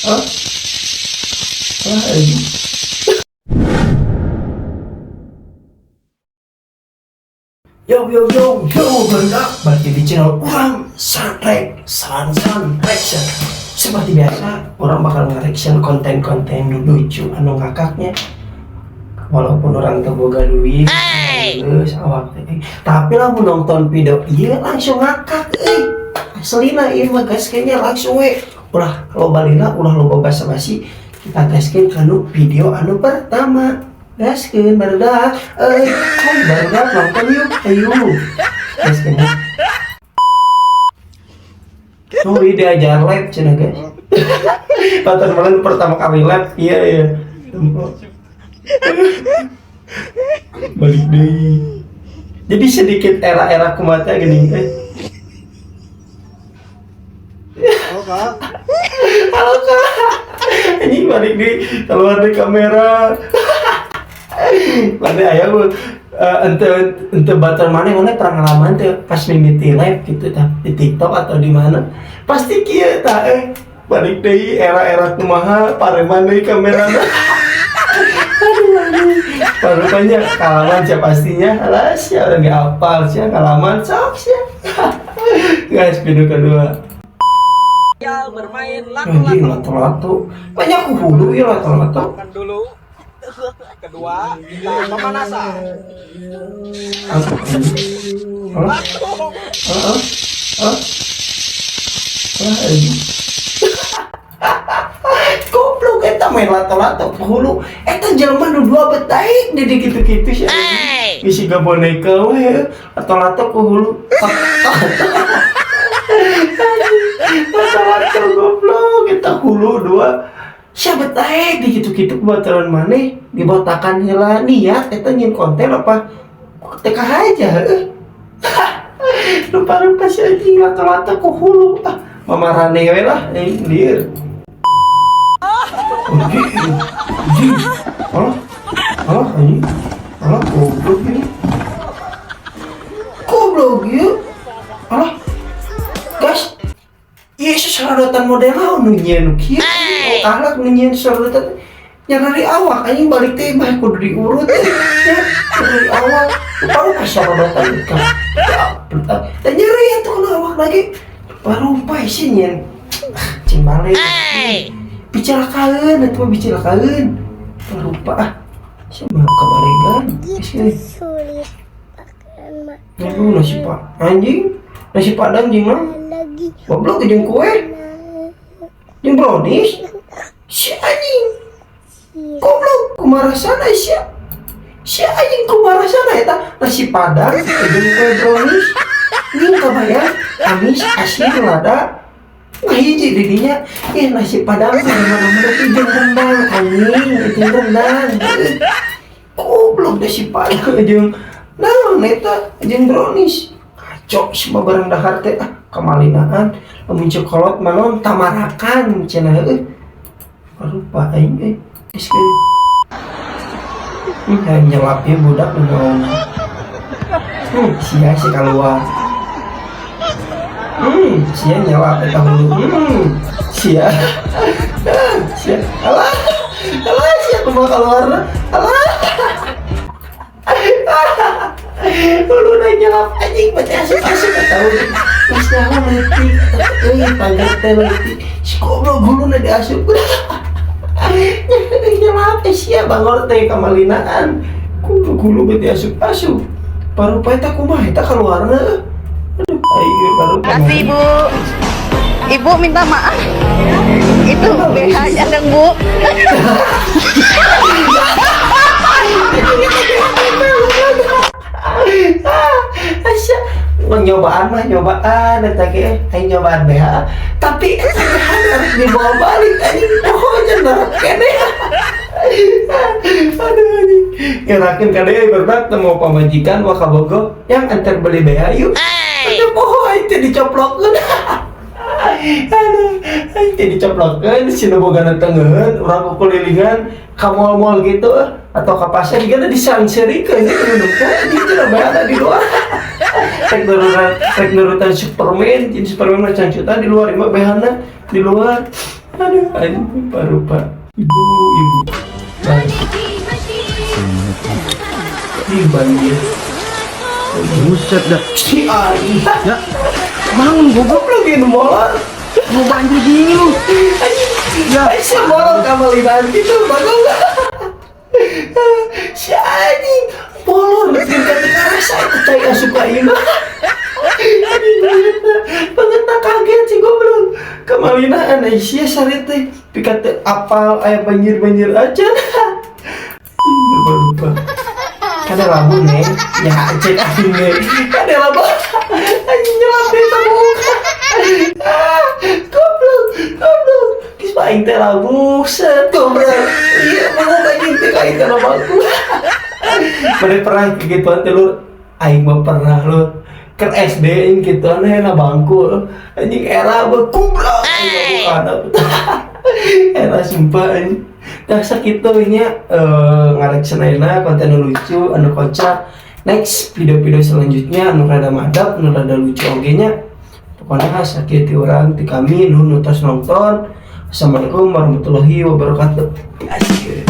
Hah? Hah, anjing. Yo yo yo yo, berendak balik di channel orang Sanrek San Reaction. Seperti biasa, orang bakal nge-reaction konten-konten lucu anu ngakaknya. Walaupun orang teu boga duit, terus awak teh. Tapi lah nonton video ieu langsung ngakak Aslina ieu mah guys kayaknya langsung ulah lobalina ulah loba basa-basi. Kita gaskeun kanu video anu pertama. Gaskeun barudak, barudak nonton yuk, ayo. Gaskeun. Oh, ini diajar live cenah guys. Patar malam pertama kali live, iya. Balik deui. Jadi sedikit era-era kumata gini guys. Halo kak. Ini balik di keluar dari kamera. Mana ayah gue ente batal mana pengalaman tuh pas mimiti live gitu di TikTok atau di mana pasti kia tak balik dari era kumaha pareman dari kamera. Baru banyak kalaman sih pastinya alas ya udah gak apal sih kalaman sok sih. Guys video kedua bermain lato-lato banyak hulu ya lato-lato dulu. Kedua kita pemanasan. Goblok eta main lato-lato hulu eta jelema nu dua betaik di gitu-gitu sih. Bisi ga boneka we lato-lato ku hulu. Lato-lato goblok eta hulu dua. Siapa tahu di gitu-gitu kebatalan maneh dibotakan heula niat eta nyin konten apa TK aja. Lupa si anjing lato-lato ku hulu. Mamarane we lah lieur. Anjing. Alah anjing. Alah goblok ini. Goblok ieu. Alah. Guys. Yesus saradotan model nu nyeun kieu. Anak nunyin saradotan nyari awak anjing balik teh mah kudu diurut ya dari awal baru pas saradotan kan. Dan nyeri atuh kana awak lagi. Baru pae sih nyen. Cing balik. Bicarakeun atuh bicarakeun. Baru pa sama kabaregan. Sulit makan Aduh nasi pak anjing. Nasi padang jeung mah. Goblok jeung kue. Jeung brownies. Si anjing. Goblok kumaha sana si anjing kumaha sana eta nasi padang jeung kue brownies. Ini kabayang amis asli lada. Nah hiji di dinya nasi padang mana-mana jeung rendang anjing itu rendang. Goblok nasi padang jeung naon eta jeung brownies. Kacau semua barang dahar teh kamalinaan lamun cokolot manon tamarakan cenah rupa aing geus nyelap ya budak nu sia si keluar sia nyelap eta hulu sia alah sia kumaha keluarna alah hulu na nyelap anjing bati asik-asik tahu geus nyaho leutik panggat teh leutik si goblok hulu na diasup nyelap sia bangor teh kamalinaan hulu bati asup baru pae eta kumaha eta kaluarna aduh aing baru kasih ibu minta maaf itu BH-nya dong bu. Asya nyobaan eta ge aing nyobaan BH tapi BH harus dibawa balik anjing pokoknya narak kene. Aduh anjing ngerakeun ka deui berdak temu pamajikan wa kabogo yang antar beli BH yuk atuh poho aing teh dicoplokkeun. Aduh aing teh dicoplokkeun sinu bogana tengeun urang kulilingan ka mall-mall gitu atau ke pasar juga disanserikeun itu di cenah di luar. Rek nurutan Superman, jadi Superman macam juta di luar imah behana di luar. Aduh, anjing rupa-rupa. Ibu. Nah, ini banjir. Buset dah. Si Ari. Ya. Bangun goblok. Goblok ini molor. Mau banjir gini lu. Ya, si molor kamalinan gitu, bagus nggak? Si anjing molor tingkat rasa itu saya suka ini. Banget tak kaget sih goblok. Kamalinaan Aisyah sarite pikat apal aya banjir aja. Lupa. Kada labu nih, ya cek asin nih. Kada labu, anjing nyelap deh muka. Goblok. Kis paling teh labu, set goblok. Iya, mau kayak gitu kayak kana baku. Pada pernah gitu telur, aing mah pernah lu. Kan SD gitu aneh na bangku. Anjing era goblok. Bukan era sumpah anjing. Nah sakit nya ngarek senaina konten lucu anu kocak. Next video-video selanjutnya anu rada madap anu rada lucu oge nya. Pokoknya sakit ti urang ti kami nu nutos nonton. Assalamualaikum warahmatullahi wabarakatuh. Asik.